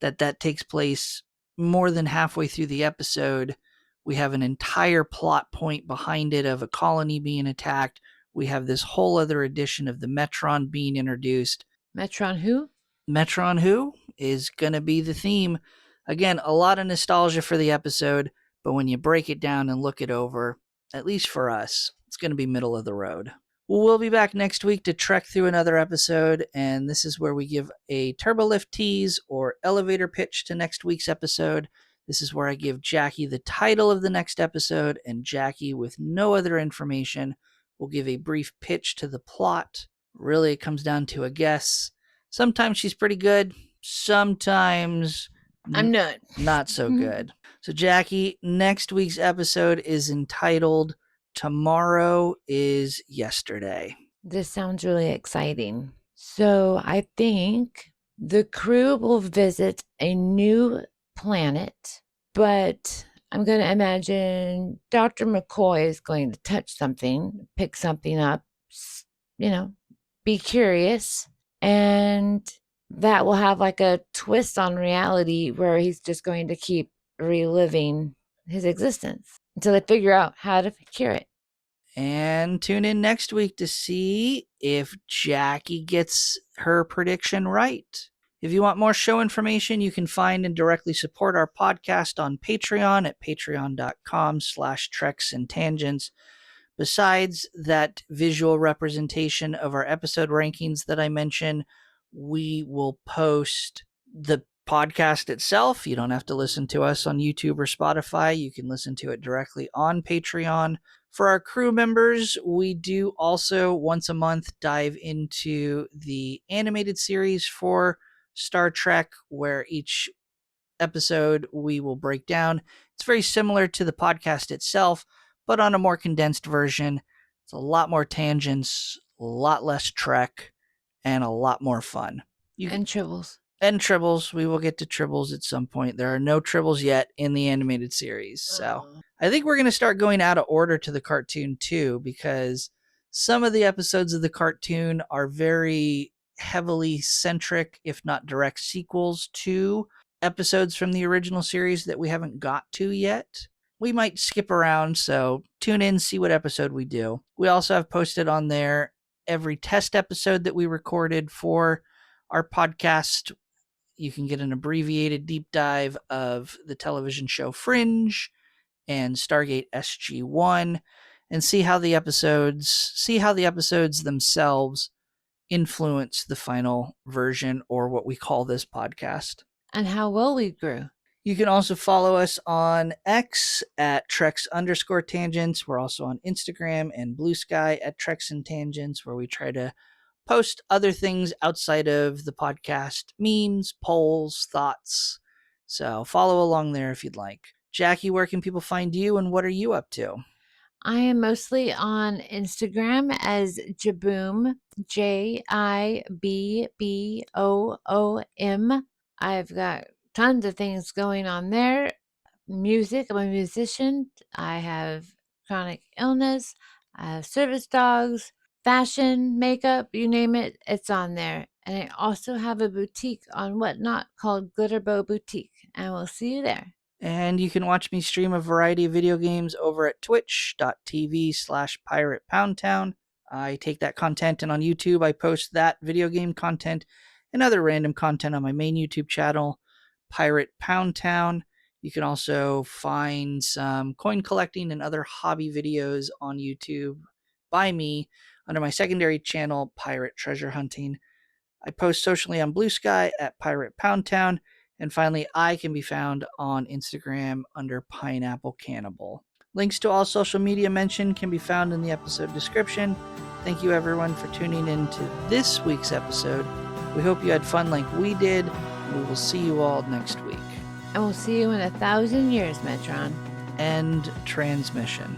that takes place more than halfway through the episode. We have an entire plot point behind it of a colony being attacked. We have this whole other edition of the Metron being introduced. Metron who? Metron who is going to be the theme. Again, a lot of nostalgia for the episode, but when you break it down and look it over, at least for us, it's going to be middle of the road. We'll be back next week to trek through another episode, and this is where we give a turbolift tease or elevator pitch to next week's episode. This is where I give Jaci the title of the next episode, and Jaci, with no other information, will give a brief pitch to the plot. Really, it comes down to a guess. Sometimes she's pretty good, sometimes I'm not so good. So, Jaci, next week's episode is entitled Tomorrow is Yesterday. This sounds really exciting. So I think the crew will visit a new planet, but I'm going to imagine Dr. McCoy is going to touch something, pick something up, be curious, and that will have like a twist on reality where he's just going to keep reliving his existence until they figure out how to cure it. And tune in next week to see if Jaci gets her prediction right. If you want more show information, you can find and directly support our podcast on Patreon at patreon.com/treks and tangents. Besides that visual representation of our episode rankings that I mentioned, we will post the podcast itself. You don't have to listen to us on YouTube or Spotify. You can listen to it directly on Patreon. For our crew members, we do also once a month dive into the animated series for Star Trek, where each episode we will break down. It's very similar to the podcast itself, but on a more condensed version. It's a lot more tangents, a lot less Trek, and a lot more fun. And Tribbles. And Tribbles. We will get to Tribbles at some point. There are no Tribbles yet in the animated series. So I think we're going to start going out of order to the cartoon too, because some of the episodes of the cartoon are very heavily centric, if not direct sequels to episodes from the original series that we haven't got to yet. We might skip around, so tune in, see what episode we do. We also have posted on there every test episode that we recorded for our podcast. You can get an abbreviated deep dive of the television show Fringe and Stargate SG-1 and see how the episodes themselves influence the final version, or what we call this podcast. And how well we grew. You can also follow us on X at Treks_Tangents. We're also on Instagram and Blue Sky at Treks and Tangents, where we try to post other things outside of the podcast, memes, polls, thoughts. So follow along there if you'd like. Jaci, where can people find you and what are you up to? I am mostly on Instagram as Jaboom, JIBBOOM. I've got tons of things going on there. Music, I'm a musician. I have chronic illness. I have service dogs, fashion, makeup, you name it, it's on there. And I also have a boutique on Whatnot called Glitterbow Boutique. And we'll see you there. And you can watch me stream a variety of video games over at twitch.tv/PiratePoundTown. I take that content, and on YouTube I post that video game content and other random content on my main YouTube channel, Pirate Pound Town. You can also find some coin collecting and other hobby videos on YouTube by me under my secondary channel, Pirate Treasure Hunting. I post socially on Blue Sky at Pirate Pound Town. And finally, I can be found on Instagram under Pineapple Cannibal. Links to all social media mentioned can be found in the episode description. Thank you everyone for tuning in to this week's episode. We hope you had fun like we did, and we will see you all next week. And we'll see you in 1,000 years, Metron. End transmission.